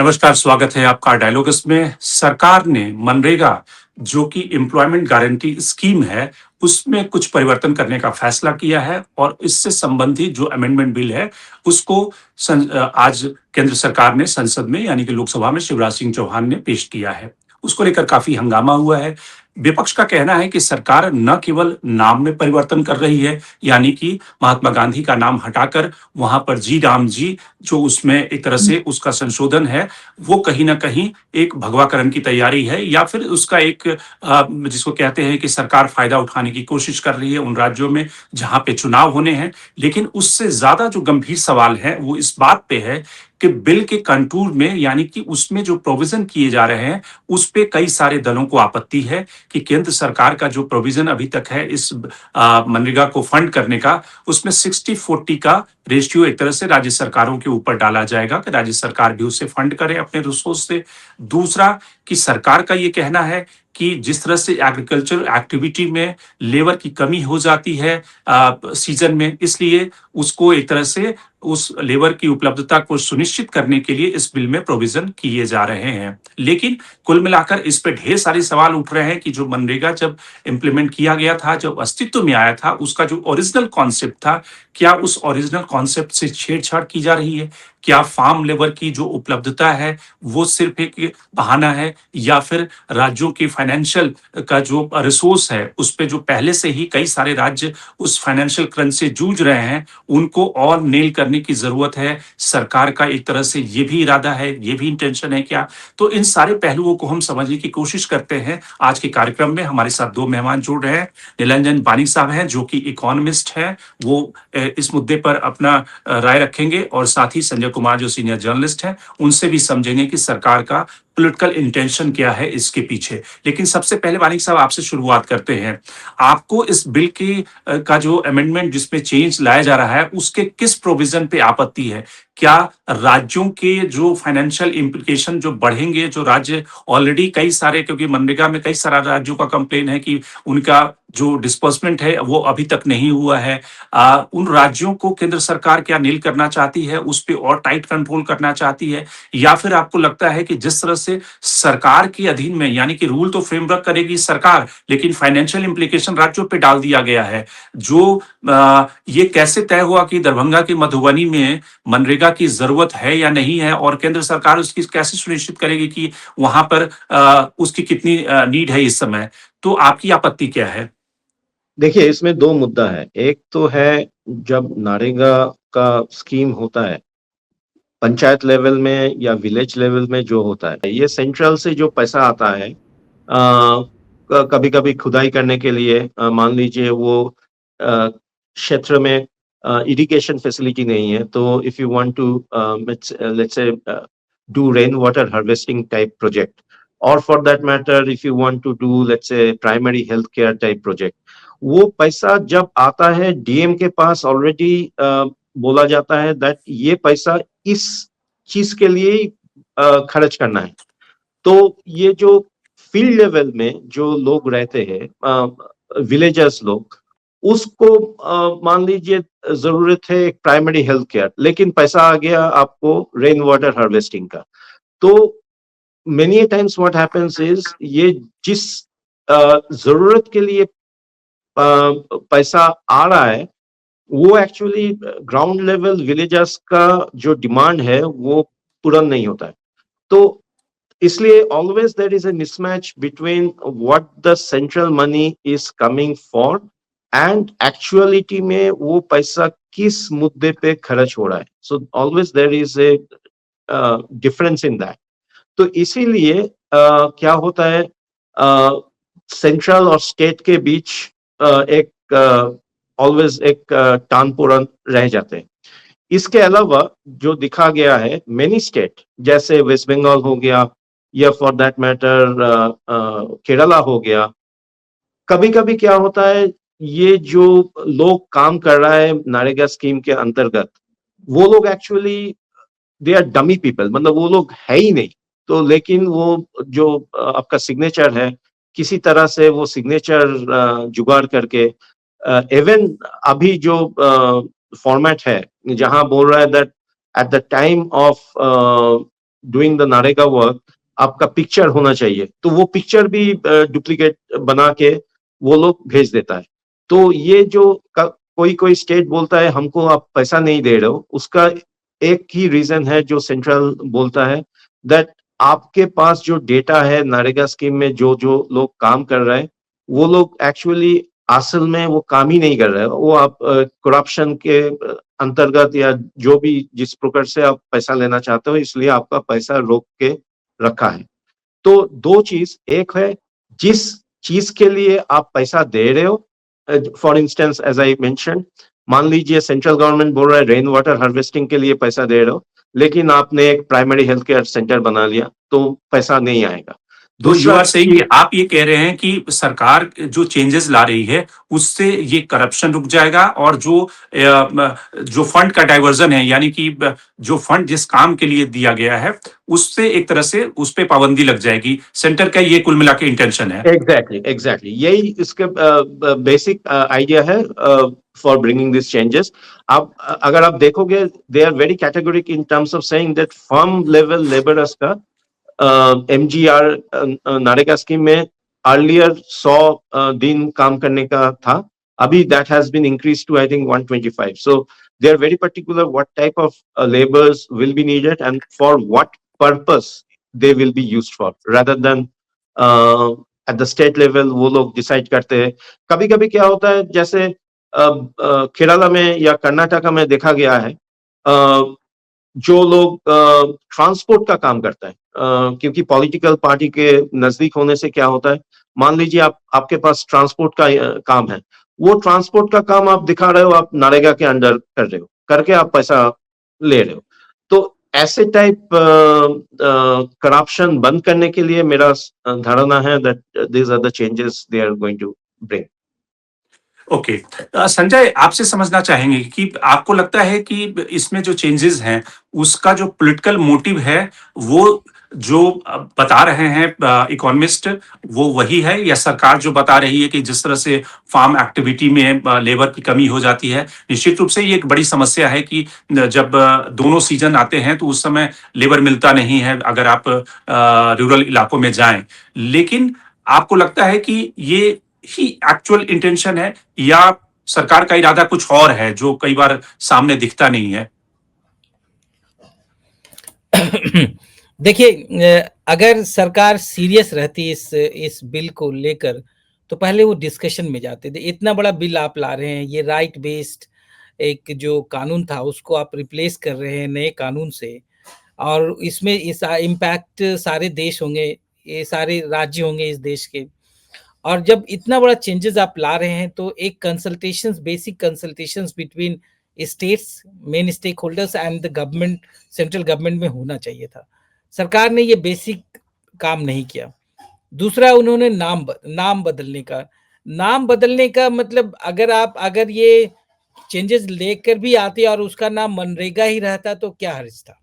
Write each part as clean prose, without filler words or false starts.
नमस्कार, स्वागत है आपका डायलॉग्स में। सरकार ने मनरेगा जो कि एम्प्लॉयमेंट गारंटी स्कीम है, उसमें कुछ परिवर्तन करने का फैसला किया है और इससे संबंधित जो अमेंडमेंट बिल है, उसको आज केंद्र सरकार ने संसद में यानी कि लोकसभा में शिवराज सिंह चौहान ने पेश किया है। उसको लेकर काफ़ी हंगामा हुआ है। विपक्ष का कहना है कि सरकार न केवल नाम में परिवर्तन कर रही है, यानी कि महात्मा गांधी का नाम हटाकर वहाँ पर जी राम जी जो उसमें एक तरह से उसका संशोधन है, वो कहीं न कहीं एक भगवाकरण की तैयारी है या फिर उसका एक जिसको कहते हैं कि सरकार फ़ायदा उठाने की कोशिश कर रही है उन राज्यों में जहाँ पे चुनाव होने हैं। लेकिन उससे ज़्यादा जो गंभीर सवाल है, वो इस बात पे है कि बिल के कंटूर में यानी कि उसमें जो प्रोविज़न किए जा रहे हैं, उस पे कई सारे दलों को आपत्ति है कि केंद्र सरकार का जो प्रोविज़न अभी तक है इस मनरेगा को फंड करने का, उसमें 60-40 का रेशियो एक तरह से राज्य सरकारों के ऊपर डाला जाएगा कि राज्य सरकार भी उसे फंड करे अपने रिसोर्स से। दूसरा कि सरकार का ये कहना है कि जिस तरह से एग्रीकल्चर एक्टिविटी में लेबर की कमी हो जाती है सीज़न में, इसलिए उसको एक तरह से उस लेबर की उपलब्धता को सुनिश्चित करने के लिए इस बिल में प्रोविज़न किए जा रहे हैं। लेकिन कुल मिलाकर इस पे ढेर सारे सवाल उठ रहे हैं कि जो मनरेगा जब इम्प्लीमेंट किया गया था, जब अस्तित्व में आया था, उसका जो ओरिजिनल कॉन्सेप्ट था, क्या उस ओरिजिनल कॉन्सेप्ट से छेड़छाड़ की जा रही है? क्या फार्म लेबर की जो उपलब्धता है, वो सिर्फ़ एक बहाना है या फिर राज्यों की फाइनेंशियल का जो रिसोर्स है, उस पे जो पहले से ही कई सारे राज्य उस फाइनेंशियल क्रंच से जूझ रहे हैं, उनको और नेल करने की ज़रूरत है। सरकार का एक तरह से ये भी इरादा है, ये भी इंटेंशन है क्या? तो इन सारे पहलुओं को हम समझने की कोशिश करते हैं। आज के कार्यक्रम में हमारे साथ 2 मेहमान जुड़ रहे हैं। निरंजन पानी साहब हैं, जो कि इकोनॉमिस्ट हैं, वो इस मुद्दे पर अपना राय रखेंगे और साथ ही संजय कुमार जो सीनियर जर्नलिस्ट हैं, उनसे भी समझेंगे कि सरकार का पॉलिटिकल इंटेंशन क्या है इसके पीछे। लेकिन सबसे पहले मानिक साहब आपसे शुरुआत करते हैं। आपको इस बिल की का जो अमेंडमेंट जिसमें चेंज लाया जा रहा है, उसके किस प्रोविज़न पे आपत्ति है? क्या राज्यों के जो फाइनेंशियल इम्प्लीकेशन जो बढ़ेंगे, जो राज्य ऑलरेडी कई सारे क्योंकि मनरेगा में कई सारा राज्यों का कंप्लेन है कि उनका जो डिस्बर्समेंट है, वो अभी तक नहीं हुआ है। उन राज्यों को केंद्र सरकार क्या नील करना चाहती है, उस पे और टाइट कंट्रोल करना चाहती है? या फिर आपको लगता है कि जिस तरह से सरकार के अधीन में यानी कि रूल तो फ्रेमवर्क करेगी सरकार, लेकिन फाइनेंशियल इम्प्लीकेशन राज्यों पे डाल दिया गया है। जो ये कैसे तय हुआ कि दरभंगा की मधुबनी में मनरेगा की ज़रूरत है या नहीं है और केंद्र सरकार उसकी कैसे सुनिश्चित करेगी कि वहाँ पर उसकी कितनी नीड है इस समय? तो आपकी आपत्ति क्या है? देखिए, इसमें 2 मुद्दा है। एक तो है जब नरेगा का स्कीम होता है, पंचायत लेवल में या विलेज लेवल में जो होता है, ये सेंट्रल से जो पैसा आता है कभी-कभी खुदाई करने के लिए मान लीजिए वो क्षेत्र में इरिगेशन फैसिलिटी नहीं है, तो if you want to let's say do rain water harvesting type project और for that matter if you want to do let's say primary health care type project, वो पैसा जब आता है डीएम के पास ऑलरेडी बोला जाता है दैट ये पैसा इस चीज के लिए ही खर्च करना है। तो ये जो फील्ड लेवल में जो लोग रहते हैं विलेजर्स लोग, उसको मान लीजिए जरूरत है एक प्राइमरी हेल्थ केयर, लेकिन पैसा आ गया आपको रेन वाटर हार्वेस्टिंग का। तो many times what happens is ये जिस जरूरत के लिए पैसा आ रहा है, वो एक्चुअली ग्राउंड लेवल विलेजर्स का जो डिमांड है वो पूरा नहीं होता है। तो इसलिए always there is a mismatch between what the central money is coming for and actuality में वो पैसा किस मुद्दे पे खर्च हो रहा है। So always there is a difference in that. तो इसीलिए क्या होता है, सेंट्रल और स्टेट के बीच एक ऑलवेज एक टानपोड़न रह जाते हैं। इसके अलावा जो दिखा गया है मेनी स्टेट जैसे वेस्ट बंगाल हो गया या फॉर दैट मैटर केरला हो गया, कभी कभी क्या होता है ये जो लोग काम कर रहा है नरेगा स्कीम के अंतर्गत, वो लोग actually they are dummy people, मतलब वो लोग है ही नहीं। तो लेकिन वो जो आपका सिग्नेचर है, किसी तरह से वो सिग्नेचर जुगाड़ करके इवन अभी जो फॉर्मेट है जहां बोल रहा है that at the time of doing the NREGA work आपका पिक्चर होना चाहिए, तो वो पिक्चर भी डुप्लीकेट बना के वो लोग भेज देता है। तो ये जो कोई कोई स्टेट बोलता है हमको आप पैसा नहीं दे रहे हो, उसका एक ही रीजन है जो सेंट्रल बोलता है, दैट आपके पास जो डेटा है नरेगा स्कीम में जो जो लोग काम कर रहे हैं, वो लोग एक्चुअली असल में वो काम ही नहीं कर रहे हैं, वो आप करप्शन के अंतर्गत या जो भी जिस प्रकार से आप पैसा लेना चाहते हो, इसलिए आपका पैसा रोक के रखा है। तो दो चीज, एक है जिस चीज के लिए आप पैसा दे रहे हो, for instance as I mention, मान लीजिए सेंट्रल गवर्नमेंट बोल रहा है रेन वाटर हार्वेस्टिंग के लिए पैसा दे रहे हो, लेकिन आपने एक प्राइमरी हेल्थ केयर सेंटर बना लिया तो पैसा नहीं आएगा। तो यू दूसरा, आर सेइंग कि आप ये कह रहे हैं कि सरकार जो चेंजेस ला रही है उससे ये करप्शन रुक जाएगा और जो फंड का डाइवर्जन है यानी कि जो फंड जिस काम के लिए दिया गया है उससे एक तरह से उस पे पाबंदी लग जाएगी। सेंटर का ये कुल मिला के इंटेंशन है। एग्जैक्टली एग्जैक्टली यही इसके बेसिक आइडिया है फॉर ब्रिंगिंग दिस चेंजेस। आप अगर आप देखोगे they are very categoric in terms of saying that firm level labourers का एमजीआर नरेगा स्कीम में अर्लियर 100 दिन काम करने का था, अभी that has been increase to I think 125। So they are very particular what type of labours will be needed and for what purpose they will be used for, rather than at the state level वो लोग decide करते हैं। कभी कभी क्या होता है, जैसे केरला में या कर्नाटका में देखा गया है, जो लोग ट्रांसपोर्ट का काम करता है, क्योंकि पॉलिटिकल पार्टी के नजदीक होने से क्या होता है, मान लीजिए आपके पास ट्रांसपोर्ट का काम है, वो ट्रांसपोर्ट का काम आप दिखा रहे हो, आप नरेगा के अंडर कर रहे हो, करके आप पैसा ले रहे हो। तो ऐसे टाइप करप्शन बंद करने के लिए मेरा धारणा है that these are the changes they are going to bring. Okay. Sanjay, आपसे समझना चाहेंगे कि आपको लगता है कि इसमें जो चेंजेस हैं उसका जो पॉलिटिकल मोटिव है वो जो बता रहे हैं इकोनॉमिस्ट वो वही है या सरकार जो बता रही है कि जिस तरह से फार्म एक्टिविटी में लेबर की कमी हो जाती है। निश्चित रूप से ये एक बड़ी समस्या है कि जब दोनों सीजन आते हैं तो उस समय लेबर मिलता नहीं है अगर आप रूरल इलाकों में जाएं। लेकिन आपको लगता है कि ये ही एक्चुअल इंटेंशन है या सरकार का इरादा कुछ और है जो कई बार सामने दिखता नहीं है? देखिए, अगर सरकार सीरियस रहती इस बिल को लेकर तो पहले वो डिस्कशन में जाते थे। इतना बड़ा बिल आप ला रहे हैं, ये राइट बेस्ड एक जो कानून था उसको आप रिप्लेस कर रहे हैं नए कानून से, और इसमें इस इम्पैक्ट सारे देश होंगे, ये सारे राज्य होंगे इस देश के। और जब इतना बड़ा चेंजेस आप ला रहे हैं तो एक consultations, basic consultations between states, main stakeholders and the government, central government में होना चाहिए था। सरकार ने ये बेसिक काम नहीं किया। दूसरा, उन्होंने नाम बदलने का मतलब, अगर ये चेंजेस लेकर भी आते और उसका नाम मनरेगा ही रहता तो क्या हर्ज था?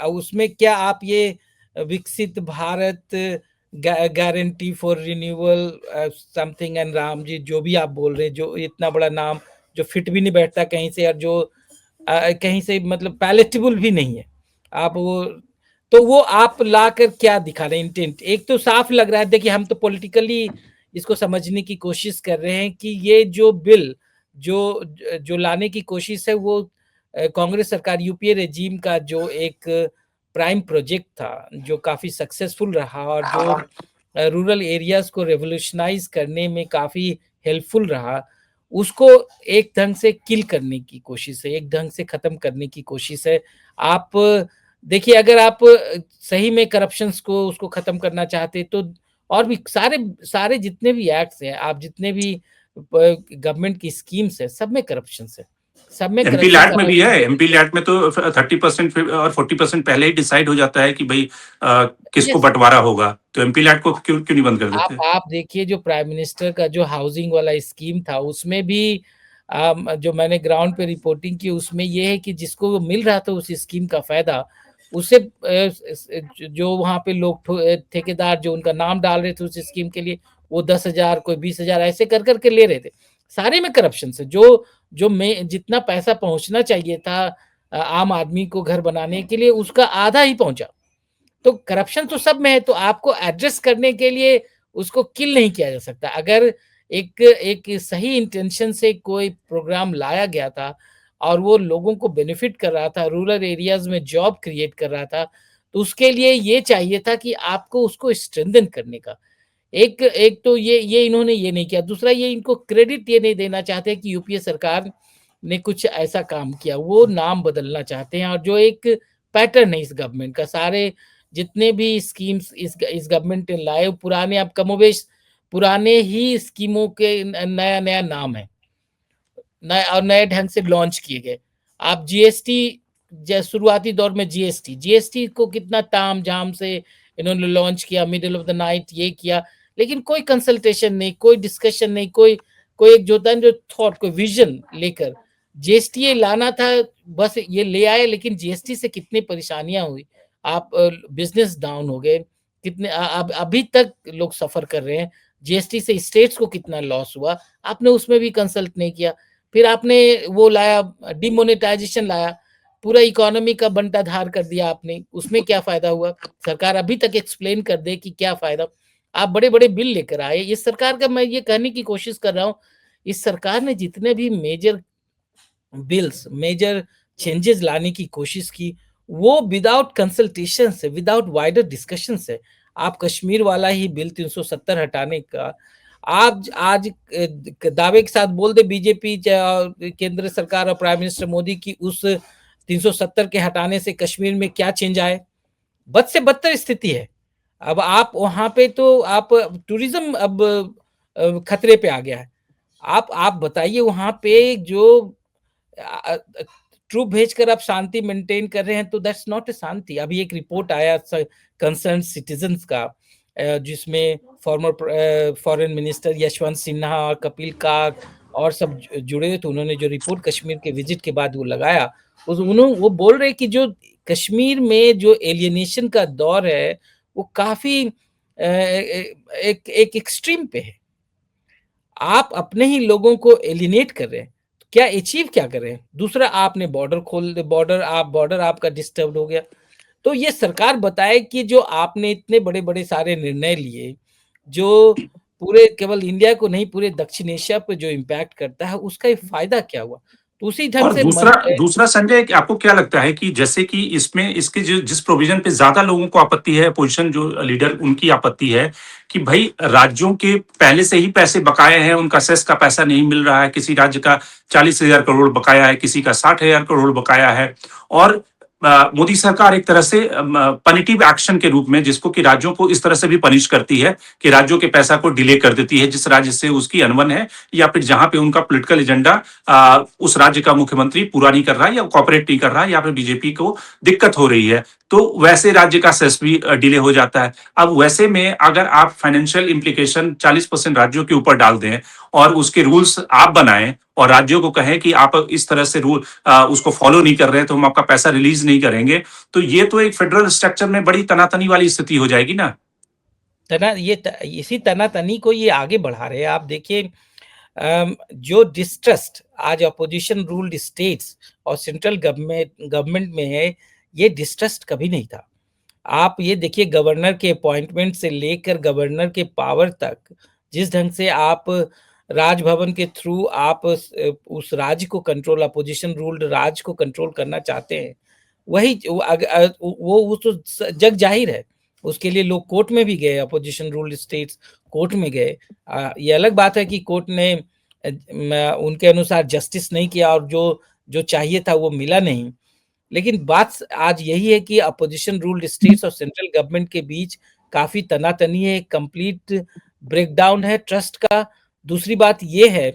उसमें क्या आप ये Viksit Bharat guarantee for renewal something and Ram ji जो भी आप बोल रहे हैं, जो इतना बड़ा नाम जो फिट भी नहीं बैठता कहीं से, और जो कहीं से मतलब पैलेटेबल भी नहीं है, आप वो आप लाकर क्या दिखा रहे हैं इंटेंट? एक तो साफ लग रहा है, देखिए हम तो पॉलिटिकली इसको समझने की कोशिश कर रहे हैं कि ये जो बिल जो जो लाने की कोशिश है वो कांग्रेस सरकार, यूपीए रेजीम का जो एक प्राइम प्रोजेक्ट था जो काफी सक्सेसफुल रहा और जो रूरल एरियाज को रेवोल्यूशनाइज करने में काफी हेल्पफुल रहा, उसको एक ढंग से किल करने की कोशिश है, एक ढंग से खत्म करने की कोशिश है। आप देखिए, अगर आप सही में करप्शंस को उसको खत्म करना चाहते तो और भी सारे सारे जितने भी एक्ट्स हैं, आप जितने भी गवर्नमेंट की स्कीम्स है, सब में करप्शन है, सब में एमपी करप्शन लैट में भी है। एमपी लैट में तो 30% और 40% पहले ही डिसाइड हो जाता है कि भाई किसको यस। बंटवारा होगा, तो एमपी लैट को क्यों क्यों नहीं बंद कर देते? आप देखिए, जो प्राइम मिनिस्टर का जो हाउसिंग वाला स्कीम था उसमें भी जो मैंने ग्राउंड पे रिपोर्टिंग की उसमें ये है कि जिसको मिल रहा था उस स्कीम का फायदा, उससे जो वहां पे लोग ठेकेदार जो उनका नाम डाल रहे थे उस स्कीम के लिए, वो 10,000 कोई 20,000 ऐसे कर करके ले रहे थे। सारे में करप्शन से जो जो में जितना पैसा पहुंचना चाहिए था आम आदमी को घर बनाने के लिए उसका आधा ही पहुंचा। तो करप्शन तो सब में है, तो आपको एड्रेस करने के लिए उसको किल नहीं किया जा सकता। अगर एक एक सही इंटेंशन से कोई प्रोग्राम लाया गया था और वो लोगों को बेनिफिट कर रहा था, रूरल एरियाज में जॉब क्रिएट कर रहा था, तो उसके लिए ये चाहिए था कि आपको उसको स्ट्रेंथन करने का। एक एक तो ये इन्होंने ये नहीं किया। दूसरा, ये इनको क्रेडिट ये नहीं देना चाहते कि यूपीए सरकार ने कुछ ऐसा काम किया, वो नाम बदलना चाहते हैं। और जो एक पैटर्न है इस गवर्नमेंट का, सारे जितने भी स्कीम्स इस गवर्नमेंट ने लाए, पुराने, अब कमोबेश पुराने ही स्कीमों के नया नया नाम है, नए और नए ढंग से लॉन्च किए गए। आप जीएसटी, शुरुआती दौर में जीएसटी को कितना ताम झाम से इन्होंने लॉन्च किया, मिडिल ऑफ द नाइट ये किया, लेकिन कोई कंसल्टेशन नहीं, कोई डिस्कशन नहीं, कोई एक जो होता है जो थॉट, कोई विजन लेकर जीएसटी ये लाना था, बस ये ले आए। लेकिन जीएसटी से कितनी परेशानियां हुई, आप बिजनेस डाउन हो गए, कितने अब अभी तक लोग सफर कर रहे हैं। जीएसटी से स्टेट्स को कितना लॉस हुआ, आपने उसमें भी कंसल्ट नहीं किया। फिर आपने वो लाया, डिमोनेटाइजेशन लाया, पूरा इकोनॉमी का बंटाधार कर दिया आपने, उसमें क्या फायदा हुआ? सरकार अभी तक एक्सप्लेन कर दे कि क्या फायदा। आप बड़े बड़े बिल लेकर आए। इस सरकार का, मैं ये कहने की कोशिश कर रहा हूँ, इस सरकार ने जितने भी मेजर बिल्स, मेजर चेंजेस लाने की कोशिश की, वो विदाउट कंसल्टेशन से, विदाउट वाइडर डिस्कशन से। आप कश्मीर वाला ही बिल 370 हटाने का आप आज दावे के साथ बोल दे बीजेपी, केंद्र सरकार और प्राइम मिनिस्टर मोदी की, उस 370 के हटाने से कश्मीर में क्या चेंज आए? बद से बदतर स्थिति है। अब आप वहां पे, तो आप टूरिज्म अब खतरे पे आ गया है। आप बताइए, वहां पे जो ट्रूप भेजकर आप शांति मेंटेन कर रहे हैं, तो दैट्स नॉट ए शांति। अभी एक रिपोर्ट आया कंसर्न सिटीजन्स का, जिसमें farmer foreign minister Yashwant Sinha और कपिल काक और सब जुड़े हुए थे। उन्होंने जो रिपोर्ट कश्मीर के विजिट के बाद वो लगाया, वो बोल रहे कि जो कश्मीर में जो एलियनेशन का दौर है, वो काफी एक एक एक्सट्रीम पे है। आप अपने ही लोगों को एलिनेट कर रहे हैं, क्या अचीव क्या कर रहे हैं? दूसरा, आपने बॉर्डर खोल दे, बॉर्डर आपका डिस्टर्ब हो गया। तो ये सरकार बताए कि जो आपने इतने बड़े बड़े सारे निर्णय लिए, जो पूरे केवल इंडिया को नहीं, पूरे दक्षिण एशिया पे जो इम्पैक्ट करता है, उसका ये फायदा क्या हुआ? तो उसी ढंग और से दूसरा दूसरा संजय, कि आपको क्या लगता है कि जैसे कि इसमें इसके जो जिस प्रोविजन पे ज्यादा लोगों को आपत्ति है, पोजीशन जो लीडर उनकी आपत्ति है कि भाई राज्यों के पहले से ही पैसे बकाए हैं, उनका सेस का पैसा नहीं मिल रहा है, किसी राज्य का 40,000 करोड़ बकाया है, किसी का 60,000 करोड़ बकाया है। और मोदी सरकार एक तरह से पनिटिव एक्शन के रूप में, जिसको कि राज्यों को इस तरह से भी पनिश करती है कि राज्यों के पैसा को डिले कर देती है, जिस राज्य से उसकी अनबन है, या फिर जहां पे उनका पॉलिटिकल एजेंडा उस राज्य का मुख्यमंत्री पूरा नहीं कर रहा है, या कॉपरेट नहीं कर रहा है, या फिर बीजेपी को दिक्कत हो रही है, तो वैसे राज्य का सेस भी डिले हो जाता है। अब वैसे में अगर आप फाइनेंशियल इम्प्लीकेशन 40% राज्यों के ऊपर डाल दें और उसके रूल्स आप बनाएं और राज्यों को कहें कि आप इस तरह से रूल उसको फॉलो नहीं कर रहे हैं, तो हम आपका पैसा रिलीज नहीं करेंगे, तो ये तो एक फेडरल स्ट्रक्चर में बड़ी तनातनी वाली स्थिति हो जाएगी ना। इसी तनातनी को ये आगे बढ़ा रहे हैं। आप देखिए, जो डिस्ट्रस्ट आज अपोजिशन रूल्ड स्टेट्स और सेंट्रल गवर्नमेंट में है, ये डिस्ट्रस्ट कभी नहीं था। आप ये देखिए, गवर्नर के अपॉइंटमेंट से लेकर गवर्नर के पावर तक, जिस ढंग से आप राजभवन के थ्रू आप उस राज्य को कंट्रोल, अपोजिशन रूल्ड राज्य को कंट्रोल करना चाहते हैं, वही वो तो जग जाहिर है। उसके लिए लोग कोर्ट में भी गए, अपोजिशन रूल्ड स्टेट्स कोर्ट में गए। ये अलग बात है कि कोर्ट ने उनके अनुसार जस्टिस नहीं किया और जो जो चाहिए था वो मिला नहीं। लेकिन बात आज यही है कि अपोजिशन रूल्ड स्टेट्स और सेंट्रल गवर्नमेंट के बीच काफी तनातनी है, कंप्लीट ब्रेकडाउन है ट्रस्ट का। दूसरी बात ये है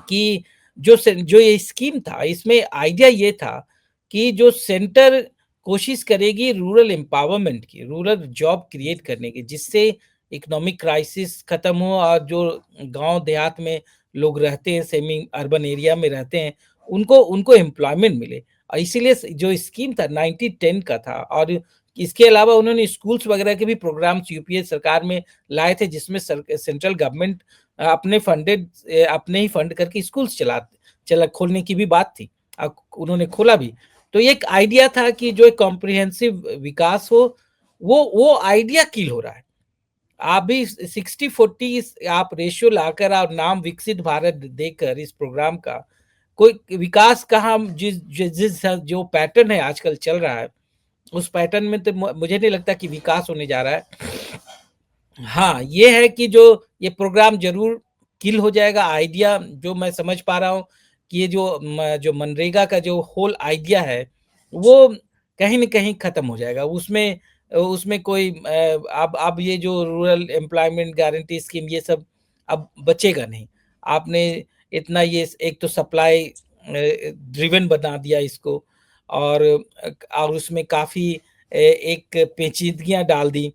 कि जो ये स्कीम था, इसमें आइडिया ये था कि जो सेंटर कोशिश करेगी रूरल एम्पावरमेंट की, रूरल जॉब क्रिएट करने की, जिससे इकोनॉमिक क्राइसिस खत्म हो और जो गांव देहात में लोग रहते हैं, सेमी अर्बन एरिया में रहते हैं, उनको एम्प्लॉयमेंट मिले। और इसीलिए जो स्कीम था 90-10 का था। और इसके अलावा उन्होंने स्कूल्स वगैरह के भी प्रोग्राम्स यूपीए सरकार में लाए थे, जिसमें सेंट्रल गवर्नमेंट अपने ही फंड करके स्कूल्स खोलने की भी बात थी। उन्होंने खोला भी। तो एक आइडिया था कि जो एक कॉम्प्रिहेंसिव विकास हो, वो आइडिया किल हो रहा है। आप भी 60-40 आप रेशियो लाकर और नाम विकसित भारत देकर इस प्रोग्राम का कोई विकास कहाँ, जिस जो पैटर्न है आजकल चल रहा है, उस पैटर्न में तो मुझे नहीं लगता कि विकास होने जा रहा है। हाँ, ये है कि जो ये प्रोग्राम ज़रूर किल हो जाएगा। आइडिया जो मैं समझ पा रहा हूँ कि ये जो मनरेगा का जो होल आइडिया है, वो कहीं न कहीं खत्म हो जाएगा। उसमें उसमें कोई अब ये जो रूरल एम्प्लॉयमेंट गारंटी स्कीम ये सब अब बचेगा नहीं। आपने इतना ये एक तो सप्लाई ड्रिवन बना दिया इसको, और उसमें काफ़ी एक पेचीदगियाँ डाल दी।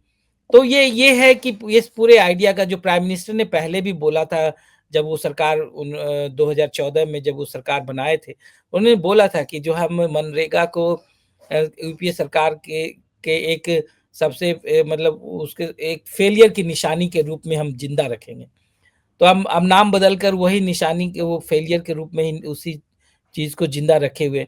तो ये है कि इस पूरे आइडिया का जो प्राइम मिनिस्टर ने पहले भी बोला था, जब वो सरकार 2014 में जब वो सरकार बनाए थे, उन्होंने बोला था कि जो हम मनरेगा को यूपीए सरकार के एक सबसे मतलब उसके एक फेलियर की निशानी के रूप में हम जिंदा रखेंगे। तो हम अब नाम बदल कर वही निशानी के वो फेलियर के रूप में ही उसी चीज़ को जिंदा रखे हुए।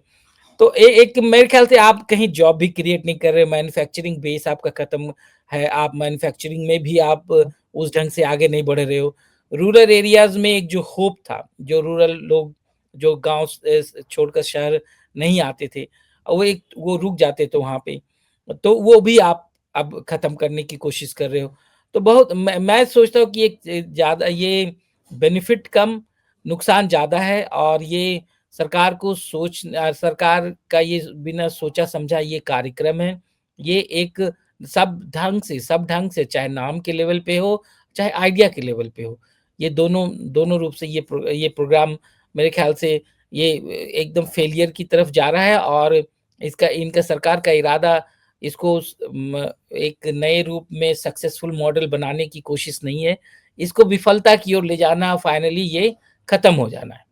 तो एक मेरे ख्याल से आप कहीं जॉब भी क्रिएट नहीं कर रहे, मैन्युफैक्चरिंग बेस आपका खत्म है, आप मैन्युफैक्चरिंग में भी आप उस ढंग से आगे नहीं बढ़ रहे हो। रूरल एरियाज़ में एक जो होप था, जो रूरल लोग जो गाँव छोड़कर शहर नहीं आते थे, वो रुक जाते थे वहाँ पे, तो वो भी आप अब खत्म करने की कोशिश कर रहे हो। तो बहुत मैं सोचता हूँ कि एक ज़्यादा ये बेनिफिट कम, नुकसान ज़्यादा है, और ये सरकार का ये बिना सोचा समझा ये कार्यक्रम है। ये एक सब ढंग से चाहे नाम के लेवल पे हो, चाहे आइडिया के लेवल पे हो। ये दोनों दोनों रूप से ये प्रोग्राम मेरे ख़्याल से ये एकदम फेलियर की तरफ जा रहा है, और इनका सरकार का इरादा इसको एक नए रूप में सक्सेसफुल मॉडल बनाने की कोशिश नहीं है। इसको विफलता की ओर ले जाना, फाइनली ये खत्म हो जाना है।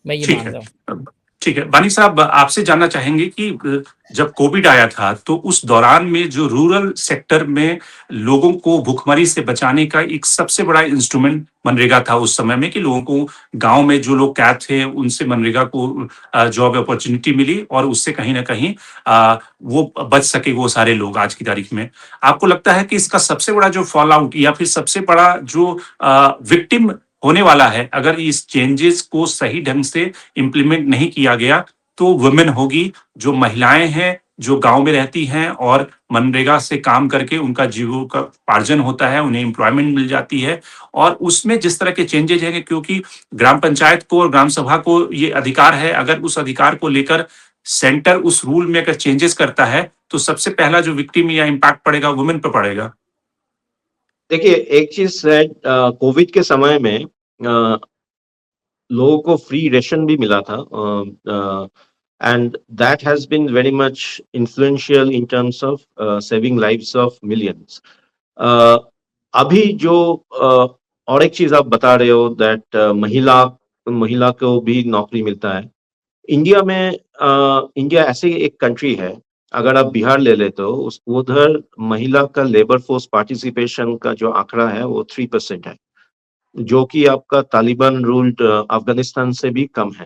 मैं ये ठीक मान है। रहा हूँ। ठीक है। बानी साहब, आपसे जानना चाहेंगे कि जब कोविड आया था, तो उस दौरान में जो रूरल सेक्टर में लोगों को भुखमरी से बचाने का एक सबसे बड़ा इंस्ट्रूमेंट मनरेगा था उस समय में, कि लोगों को गाँव में जो लोग कैद थे, उनसे मनरेगा को जॉब अपॉर्च्युनिटी मिली और उससे कहीं न कहीं वो बच सके वो सारे लोग आज की तारीख में। आपको लगता है कि इसका सबसे बड़ा जो फॉल आउट या फिर सबसे बड़ा जो विक्टिम होने वाला है, अगर इस चेंजेस को सही ढंग से इम्प्लीमेंट नहीं किया गया, तो वुमेन होगी, जो महिलाएं हैं, जो गांव में रहती हैं और मनरेगा से काम करके उनका जीविकोपार्जन होता है, उन्हें एम्प्लॉयमेंट मिल जाती है, और उसमें जिस तरह के चेंजेज हैं, क्योंकि ग्राम पंचायत को और ग्राम सभा को ये अधिकार है, अगर उस अधिकार को लेकर सेंटर उस रूल में अगर चेंजेस करता है, तो सबसे पहला जो विक्टिम या इम्पैक्ट पड़ेगा वुमेन पर पड़ेगा। देखिए, एक चीज है, कोविड के समय में लोगों को फ्री रेशन भी मिला था, and that has been very much influential in terms of saving lives of millions. अभी जो और एक चीज आप बता रहे हो, दैट महिला को भी नौकरी मिलता है इंडिया में। इंडिया ऐसे एक कंट्री है, अगर आप बिहार ले ले तो उधर महिला का लेबर फोर्स पार्टिसिपेशन का जो आंकड़ा है वो 3% है, जो कि आपका तालिबान रूल्ड अफगानिस्तान से भी कम है।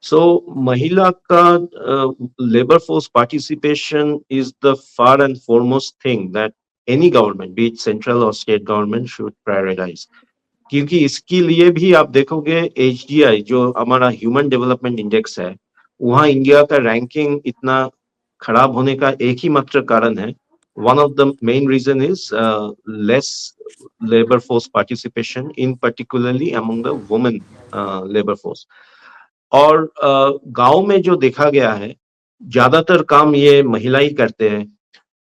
सो महिला का labour force participation is the far and foremost thing that any government, B it central और स्टेट गवर्नमेंट, शुड प्रायोरिटाइज। क्योंकि इसके लिए भी आप देखोगे HDI जो हमारा ह्यूमन डेवलपमेंट इंडेक्स है, वहाँ इंडिया का रैंकिंग इतना खराब होने का एक ही मात्र कारण है, one of the main reason is less labor force participation, in particularly among the women labor force. और गांव में जो देखा गया है, ज्यादातर काम ये महिला ही करते हैं।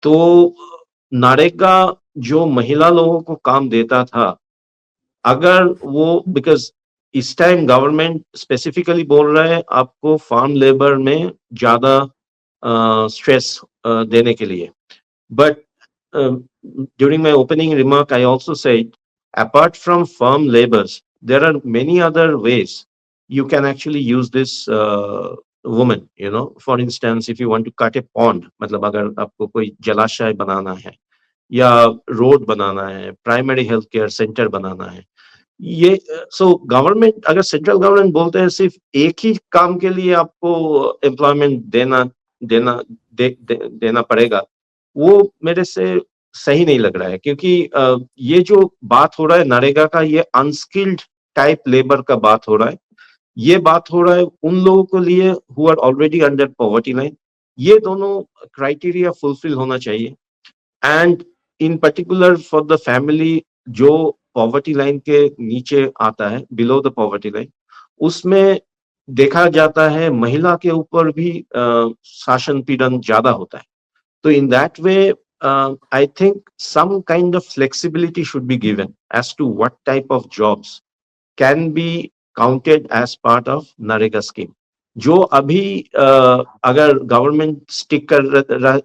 तो नरेगा जो महिला लोगों को काम देता था, अगर वो, बिकॉज इस टाइम गवर्नमेंट स्पेसिफिकली बोल रहा है आपको फार्म लेबर में ज्यादा स्ट्रेस देने के लिए, but during my opening remark I also said, apart from farm labors, there are many other ways you can actually use this woman, you know. For instance, if you want to cut a pond, मतलब अगर आपको कोई जलाशय बनाना है या road बनाना है, primary health care centre बनाना है, ये सो गवर्नमेंट, अगर सेंट्रल गवर्नमेंट बोलते हैं सिर्फ एक ही काम के लिए आपको एम्प्लॉयमेंट देना देना पड़ेगा, वो मेरे से सही नहीं लग रहा है, क्योंकि ये जो बात हो रहा है नरेगा का, ये अनस्किल्ड टाइप लेबर का बात हो रहा है। ये बात हो रहा है उन लोगों के लिए who are already under poverty line. ये दोनों क्राइटेरिया फुलफिल होना चाहिए, and in particular for the family जो पॉवर्टी लाइन के नीचे आता है, बिलो द पॉवर्टी लाइन, उसमें देखा जाता है महिला के ऊपर भी शासन पीड़न ज्यादा होता है। तो in that way, I think some kind of flexibility should be given as to what type of jobs can be counted as part of NREGA scheme. जो अभी अगर गवर्नमेंट स्टिक कर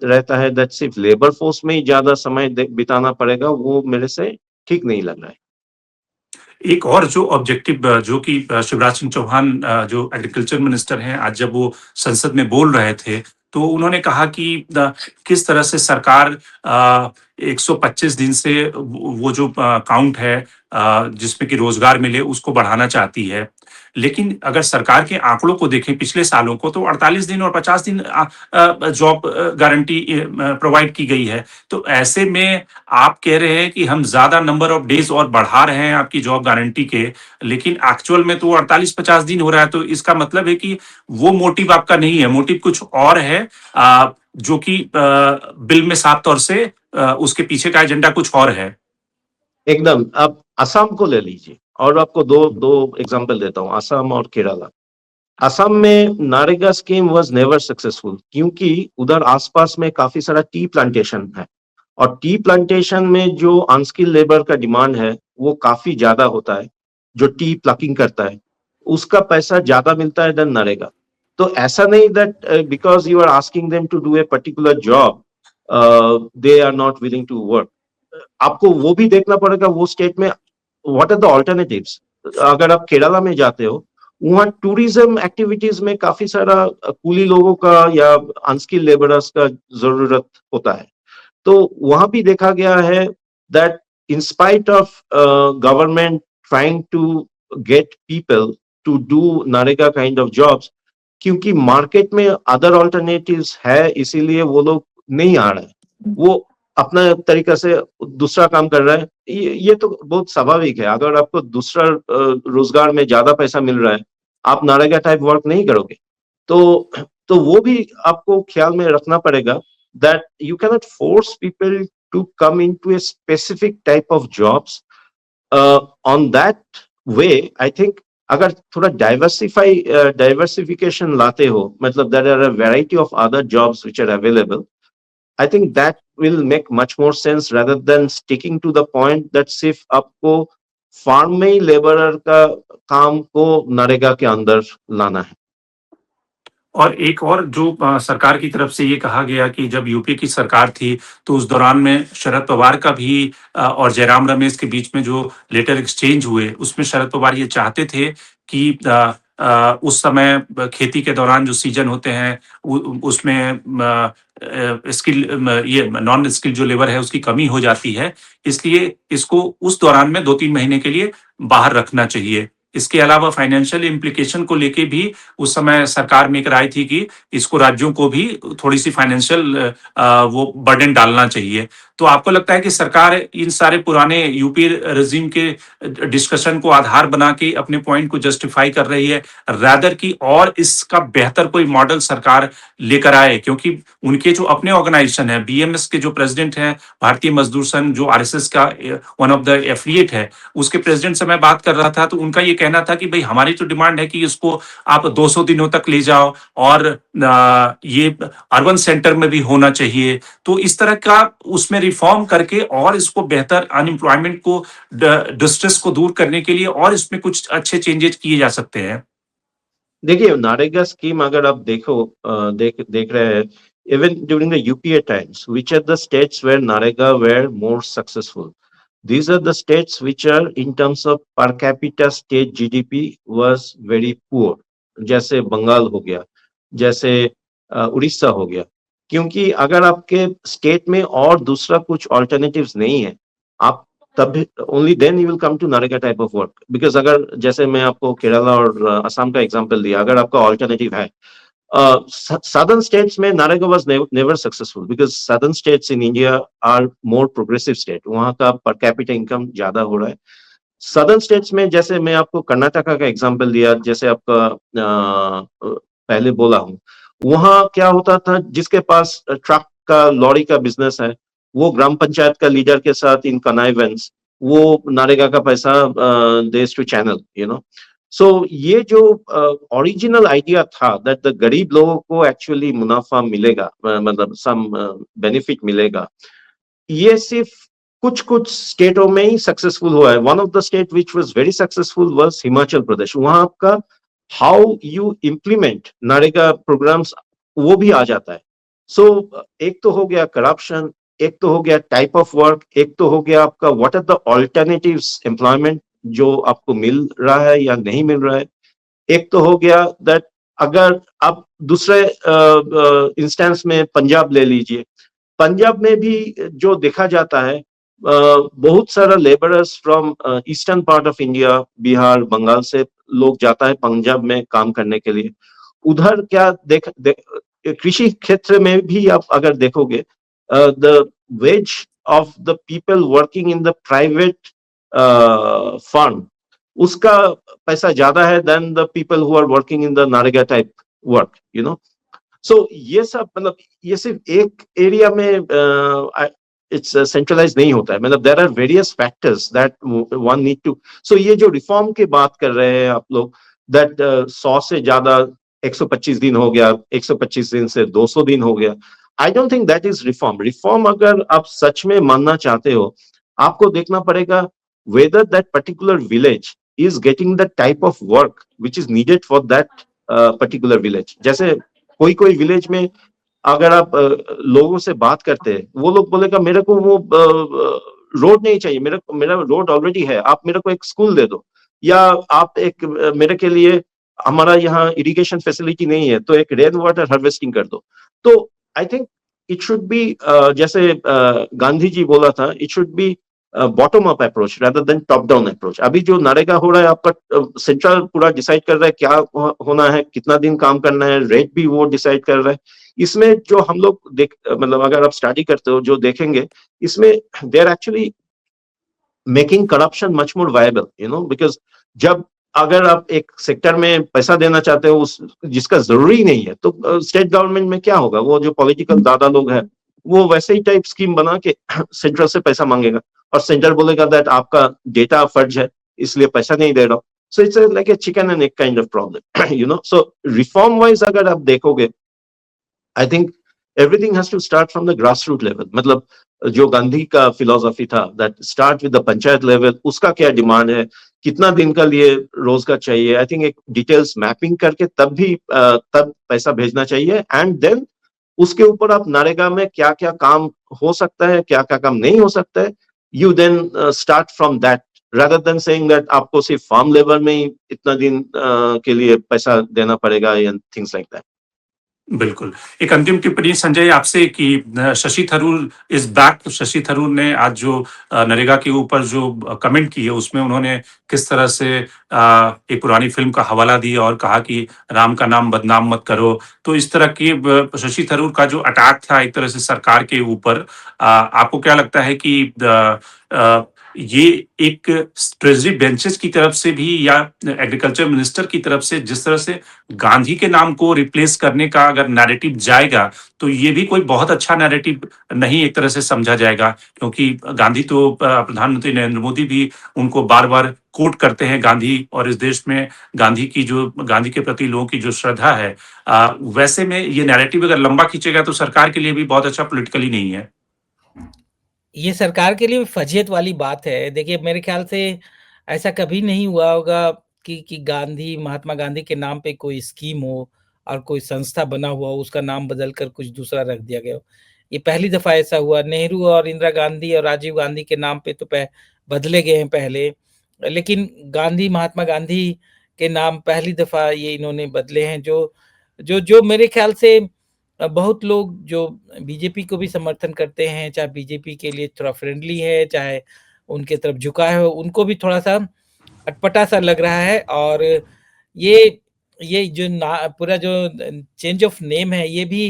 रहता है दैट सिर्फ लेबर फोर्स में ही ज्यादा समय बिताना पड़ेगा, वो मेरे से ठीक नहीं लग रहा है। एक और जो ऑब्जेक्टिव जो कि शिवराज सिंह चौहान जो एग्रीकल्चर मिनिस्टर हैं, आज जब वो संसद में बोल रहे थे, तो उन्होंने कहा कि किस तरह से सरकार 125 दिन से वो जो काउंट है जिसमें कि रोजगार मिले उसको बढ़ाना चाहती है। लेकिन अगर सरकार के आंकड़ों को देखें पिछले सालों को, तो 48 दिन और 50 दिन जॉब गारंटी प्रोवाइड की गई है। तो ऐसे में आप कह रहे हैं कि हम ज्यादा नंबर ऑफ डेज और बढ़ा रहे हैं आपकी जॉब गारंटी के, लेकिन एक्चुअल में तो 48-50 दिन हो रहा है। तो इसका मतलब है कि वो मोटिव आपका नहीं है, मोटिव कुछ और है, जो कि बिल में साफ तौर से उसके पीछे का एजेंडा कुछ और है। एकदम। आप असम को ले लीजिए, और आपको दो एग्जांपल देता हूँ, असम और केरला। असम में नारेगा स्कीम वाज नेवर सक्सेसफुल, क्योंकि उधर आसपास में काफी सारा टी प्लांटेशन है, और टी प्लांटेशन में जो अनस्किल लेबर का डिमांड है वो काफी ज्यादा होता है। जो टी प्लकिंग करता है उसका पैसा ज्यादा मिलता है देन नरेगा। तो ऐसा नहीं that because you are asking them to do a particular job they are not willing to work. आपको वो भी देखना पड़ेगा वो स्टेट में व्हाट आर द ऑल्टरनेटिव्स। अगर आप केरला में जाते हो, वहाँ टूरिज्म एक्टिविटीज में काफी सारा कूली लोगों का या अनस्किल लेबरर्स का जरूरत होता है। तो वहां भी देखा गया है that in spite of government trying to get people to do NREGA kind of jobs, क्योंकि मार्केट में अदर ऑल्टरनेटिव्स है, इसीलिए वो लोग नहीं आ रहे हैं। वो अपना तरीका से दूसरा काम कर रहा है। ये तो बहुत स्वाभाविक है। अगर आपको दूसरा रोजगार में ज्यादा पैसा मिल रहा है, आप नरेगा टाइप वर्क नहीं करोगे। तो वो भी आपको ख्याल में रखना पड़ेगा that you cannot force people to come into a specific type of jobs. On that way, I think अगर थोड़ा diversification लाते हो, मतलब there are a variety of other jobs which are available, I think that will make much more sense rather than sticking to the point that सिर्फ आपको farm में ही labourer का काम को नरेगा के अंदर लाना है। और एक और जो सरकार की तरफ से ये कहा गया कि जब यूपी की सरकार थी, तो उस दौरान में शरद पवार का भी और जयराम रमेश के बीच में जो लेटर एक्सचेंज हुए, उसमें शरद पवार ये चाहते थे कि उस समय खेती के दौरान जो सीजन होते हैं, उसमें ये नॉन स्किल जो लेबर है उसकी कमी हो जाती है, इसलिए इसको उस दौरान में 2-3 महीने के लिए बाहर रखना चाहिए। इसके अलावा फाइनेंशियल इम्प्लीकेशन को लेके भी उस समय सरकार में एक राय थी कि इसको राज्यों को भी थोड़ी सी फाइनेंशियल वो बर्डन डालना चाहिए। तो आपको लगता है कि सरकार इन सारे पुराने यूपी रेजिम के डिस्कशन को आधार बना के अपने पॉइंट को जस्टिफाई कर रही है, रादर की और इसका बेहतर कोई मॉडल सरकार लेकर आए? क्योंकि उनके जो अपने ऑर्गेनाइजेशन है, बीएमएस के जो प्रेसिडेंट हैं, भारतीय मजदूर संघ जो आरएसएस का वन ऑफ द एफिलिएट है, उसके प्रेसिडेंट से मैं बात कर रहा था, तो उनका ये कहना था कि भाई हमारी तो डिमांड है कि इसको आप 200 दिनों तक ले जाओ, और ये अर्बन सेंटर में भी होना चाहिए। तो इस तरह का उसमें रिफॉर्म करके और इसको बेहतर अनएम्प्लॉयमेंट को, डिस्ट्रेस को दूर करने के लिए और इसमें कुछ अच्छे चेंजेस किए जा सकते हैं। देखिए, नरेगा स्कीम अगर आप देख रहे हैं, even during the UPA times, which are the states where Narega were more successful? These are the states which are in terms of per capita state GDP was very poor. जैसे बंगाल हो गया, जैसे उड़ीसा हो गया। क्योंकि अगर आपके स्टेट में और दूसरा कुछ ऑल्टरनेटिव्स नहीं है, आप तब only then you will come to NREGA type of work. Because अगर जैसे मैं आपको केरला और असम का एग्जांपल दिया, अगर आपका ऑल्टरनेटिव है southern states में Narega was never successful because southern states in India are more progressive state. वहाँ का per capita income ज्यादा हो रहा है. सदर्न स्टेट्स में जैसे मैं आपको कर्नाटका का एग्जांपल दिया, जैसे आपका पहले बोला हूं, वहां क्या होता था, जिसके पास ट्रक का लॉरी का बिजनेस है, वो ग्राम पंचायत का लीडर के साथ इन कनाइवेंस वो नरेगा का पैसा देश टू चैनल, यू नो. सो ये जो ओरिजिनल आइडिया था दैट द गरीब लोगों को एक्चुअली मुनाफा मिलेगा, मतलब सम बेनिफिट मिलेगा, ये सिर्फ कुछ कुछ स्टेटों में ही सक्सेसफुल हुआ है. One of the state which was very successful was Himachal Pradesh. वहां आपका how you implement NREGA programmes वो भी आ जाता है. सो एक तो हो गया करप्शन, एक तो हो गया टाइप ऑफ वर्क, एक तो हो गया आपका what are the alternatives employment जो आपको मिल रहा है या नहीं मिल रहा है, एक तो हो गया दैट अगर आप दूसरे इंस्टेंस में पंजाब ले लीजिए, पंजाब में भी जो देखा जाता है, बहुत सारा labourers from eastern part of India, Bihar, Bengal से लोग जाता है पंजाब में काम करने के लिए. उधर क्या कृषि क्षेत्र में भी आप अगर देखोगे, the wage of the people working in the private firm, उसका पैसा ज्यादा है then the people who are working in the NREGA type work, you know. सो ये सब मतलब ये सिर्फ एक एरिया में इट्स सेंट्रलाइज नहीं होता है, मतलब there are various factors that one need to. सो ये जो रिफॉर्म की बात कर रहे हैं आप लोग, दैट 100 से ज्यादा 125 दिन हो गया, 125 दिन से 200 दिन हो गया, I don't think that is reform. Reform अगर आप सच में मानना चाहते हो, आपको देखना पड़ेगा whether that particular village is getting the type of work which is needed for that particular village. जैसे कोई कोई विलेज में अगर आप लोगों से बात करते हैं, वो लोग बोलेगा मेरे को वो रोड नहीं चाहिए, मेरा रोड ऑलरेडी है, आप मेरे को एक स्कूल दे दो, या आप एक मेरे के लिए, हमारा यहाँ इरिगेशन फैसिलिटी नहीं है तो एक रेन वाटर हार्वेस्टिंग कर दो. तो I think it should be, जैसे गांधी जी बोला था, it should be bottom up approach rather than top down approach. अभी जो नरेगा हो रहा है, आपका सेंट्रल पूरा डिसाइड कर रहा है क्या होना है, कितना दिन काम करना है, रेट भी वो डिसाइड कर रहा है. इसमें जो हम लोग मतलब अगर आप स्टडी करते हो, जो देखेंगे, इसमें they are actually making corruption much more viable, you know, because जब अगर आप एक सेक्टर में पैसा देना चाहते हो उस जिसका जरूरी नहीं है, तो स्टेट गवर्नमेंट में क्या होगा, वो जो पॉलिटिकल दादा लोग हैं वो वैसे ही टाइप स्कीम बना के सेंट्रल से पैसा मांगेगा, और सेंटर बोलेगा दैट आपका डेटा फर्ज है इसलिए पैसा नहीं दे रहा. So it's like a chicken and egg kind of problem, you know. So reform wise अगर आप देखोगे, I think everything has to start from the grass root level. मतलब जो गांधी का फिलोसफी था that start with the panchayat level, उसका क्या demand है, कितना दिन का लिए रोजगार चाहिए, आई थिंक एक डिटेल्स मैपिंग करके तब पैसा भेजना चाहिए. एंड देन उसके ऊपर आप नरेगा में क्या क्या काम हो सकता है, क्या क्या काम नहीं हो सकता है, you then start from that rather than saying that आपको सिर्फ फार्म लेबर में ही इतना दिन के लिए पैसा देना पड़ेगा and things like that. बिल्कुल। एक अंतिम टिप्पणी संजय आपसे कि शशि थरूर इज बैक. तो शशि थरूर ने आज जो नरेगा के ऊपर जो कमेंट की है उसमें उन्होंने किस तरह से एक पुरानी फिल्म का हवाला दिया और कहा कि राम का नाम बदनाम मत करो. तो इस तरह की शशि थरूर का जो अटैक था एक तरह से सरकार के ऊपर, आपको क्या लगता है कि ये एक ट्रेजरी बेंचेस की तरफ से भी या एग्रीकल्चर मिनिस्टर की तरफ से जिस तरह से गांधी के नाम को रिप्लेस करने का अगर नैरेटिव जाएगा, तो ये भी कोई बहुत अच्छा नैरेटिव नहीं एक तरह से समझा जाएगा, क्योंकि गांधी तो प्रधानमंत्री नरेंद्र मोदी भी उनको बार बार कोट करते हैं गांधी, और इस देश में गांधी के प्रति लोगों की जो श्रद्धा है, वैसे में ये नैरेटिव अगर लंबा खींचेगा तो सरकार के लिए भी बहुत अच्छा पॉलिटिकली नहीं है. ये सरकार के लिए फजियत वाली बात है. देखिए मेरे ख्याल से ऐसा कभी नहीं हुआ होगा कि महात्मा गांधी के नाम पे कोई स्कीम हो और कोई संस्था बना हुआ हो, उसका नाम बदल कर कुछ दूसरा रख दिया गया हो. ये पहली दफा ऐसा हुआ. नेहरू और इंदिरा गांधी और राजीव गांधी के नाम पे तो बदले गए हैं पहले, लेकिन महात्मा गांधी के नाम पहली दफा ये इन्होंने बदले हैं. जो मेरे ख्याल से बहुत लोग जो बीजेपी को भी समर्थन करते हैं, चाहे बीजेपी के लिए थोड़ा फ्रेंडली है, चाहे उनके तरफ झुका है, उनको भी थोड़ा सा अटपटा सा लग रहा है. और ये ये जो पूरा जो चेंज ऑफ नेम है ये भी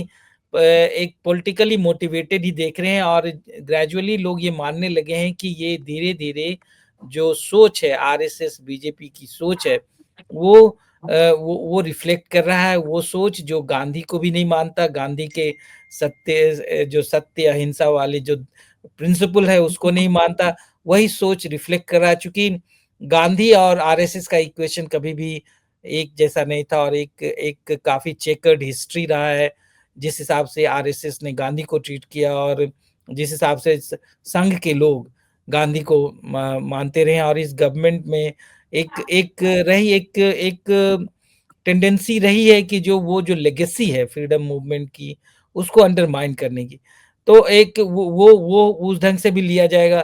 एक पॉलिटिकली मोटिवेटेड ही देख रहे हैं, और ग्रेजुअली लोग ये मानने लगे हैं कि ये धीरे धीरे जो सोच है आरएसएस बीजेपी की सोच है वो वो रिफ्लेक्ट कर रहा है। वो सोच जो गांधी को भी नहीं मानता, गांधी के जो सत्य अहिंसा वाले जो प्रिंसिपल है उसको नहीं मानता, वही सोच रिफ्लेक्ट कर रहा है। चूंकि गांधी और आरएसएस का इक्वेशन कभी भी एक जैसा नहीं था, और एक एक काफी चेकर्ड हिस्ट्री रहा है। जिस हिसाब से आरएसएस ने गांधी को ट्रीट किया, और जिस हिसाब से संघ के लोग गांधी को मानते रहे, और इस गवर्नमेंट में एक टेंडेंसी रही है कि वो जो लेगेसी है फ्रीडम मूवमेंट की उसको अंडरमाइन करने की। तो एक वो उस ढंग से भी लिया जाएगा।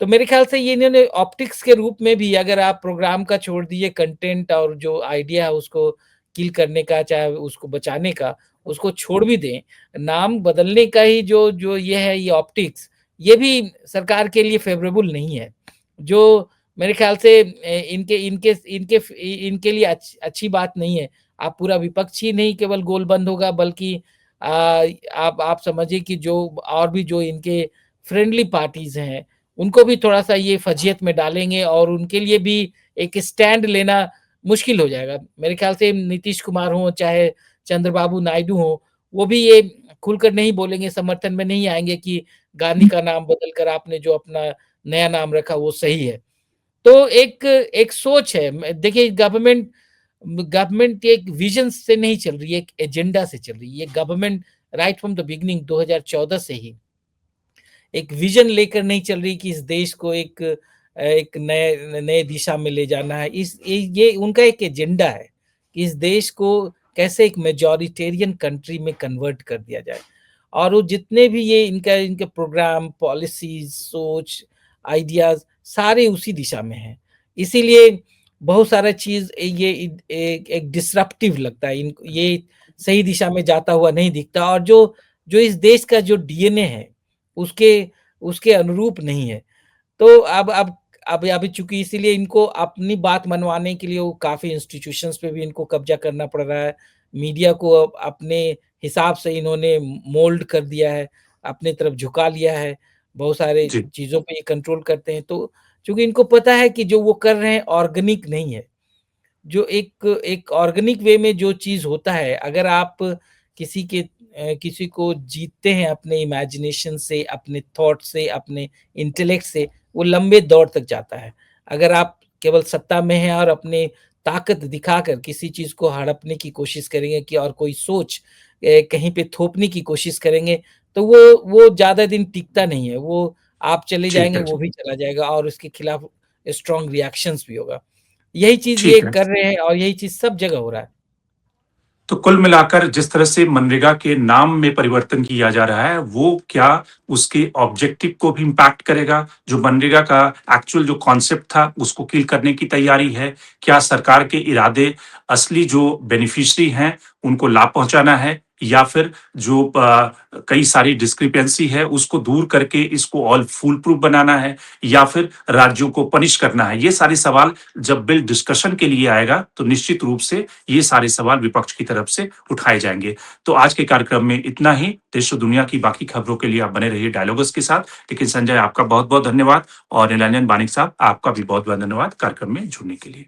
तो मेरे ख्याल से ये इन्होंने ऑप्टिक्स के रूप में भी, अगर आप प्रोग्राम का छोड़ दीजिए, कंटेंट और जो आइडिया है उसको किल करने का, चाहे उसको बचाने का, उसको छोड़ भी दें, नाम बदलने का ही जो जो ये है, ये ऑप्टिक्स, ये भी सरकार के लिए फेवरेबल नहीं है। जो मेरे ख्याल से इनके इनके इनके इनके लिए अच्छी बात नहीं है। आप पूरा विपक्ष ही नहीं केवल गोलबंद होगा, बल्कि आप समझिए कि जो और भी जो इनके फ्रेंडली पार्टीज हैं उनको भी थोड़ा सा ये फजीयत में डालेंगे, और उनके लिए भी एक स्टैंड लेना मुश्किल हो जाएगा। मेरे ख्याल से नीतीश कुमार हो चाहे चंद्रबाबू नायडू हो, वो भी ये खुलकर नहीं बोलेंगे, समर्थन में नहीं आएंगे कि गांधी का नाम बदलकर आपने जो अपना नया नाम रखा वो सही है। तो एक एक सोच है। देखिए गवर्नमेंट गवर्नमेंट एक विजन से नहीं चल रही है, एक एजेंडा से चल रही है। ये government right from the beginning 2014 से ही एक विजन लेकर नहीं चल रही कि इस देश को एक एक नए नए दिशा में ले जाना है। ये उनका एक एजेंडा है कि इस देश को कैसे एक मेजॉरिटेरियन कंट्री में कन्वर्ट कर दिया जाए, और वो जितने भी ये इनका इनके प्रोग्राम, पॉलिसीज, सोच, आइडियाज सारे उसी दिशा में हैं। इसीलिए बहुत सारा चीज ये एक डिसरप्टिव लगता है, ये सही दिशा में जाता हुआ नहीं दिखता, और जो जो इस देश का जो डीएनए है उसके उसके अनुरूप नहीं है। तो अब अभी चूंकि इसीलिए इनको अपनी बात मनवाने के लिए वो काफी इंस्टीट्यूशंस पे भी इनको कब्जा करना पड़ रहा है। मीडिया को अपने हिसाब से इन्होंने मोल्ड कर दिया है, अपने तरफ झुका लिया है, बहुत सारे जी, चीजों पे ये कंट्रोल करते हैं। तो चूंकि इनको पता है कि जो वो कर रहे हैं ऑर्गेनिक नहीं है, जो एक एक ऑर्गेनिक वे में जो चीज होता है, अगर आप किसी को जीतते हैं अपने इमेजिनेशन से, अपने थॉट से, अपने इंटेलेक्ट से, वो लंबे दौर तक जाता है। अगर आप केवल सत्ता में हैं और अपने ताकत दिखाकर किसी चीज को हड़पने की कोशिश करेंगे कि और कोई सोच कहीं पे थोपने की कोशिश करेंगे, तो वो ज्यादा दिन टिकता नहीं है। वो आप चले ठीक जाएंगे, है, वो भी चला जाएगा, और उसके खिलाफ स्ट्रॉन्ग रिएक्शंस भी होगा। यही चीज ये ठीक है। कर रहे हैं, और यही चीज सब जगह हो रहा है। तो कुल मिलाकर जिस तरह से मनरेगा के नाम में परिवर्तन किया जा रहा है, वो क्या उसके ऑब्जेक्टिव को भी इम्पैक्ट करेगा? जो मनरेगा का एक्चुअल जो कॉन्सेप्ट था, उसको किल करने की तैयारी है? क्या सरकार के इरादे असली जो बेनिफिशियरी हैं, उनको लाभ पहुँचाना है? या फिर जो कई सारी डिस्क्रिपेंसी है, उसको दूर करके इसको ऑल फूल प्रूफ बनाना है? या फिर राज्यों को पनिश करना है? ये सारे सवाल जब बिल डिस्कशन के लिए आएगा, तो निश्चित रूप से ये सारे सवाल विपक्ष की तरफ से उठाए जाएंगे। तो आज के कार्यक्रम में इतना ही। देश और दुनिया की बाकी खबरों के लिए आप बने रहिए डायलॉगस के साथ। लेकिन संजय, आपका बहुत बहुत धन्यवाद, और निलंजन बानिक साहब, आपका भी बहुत बहुत धन्यवाद कार्यक्रम में जुड़ने के लिए।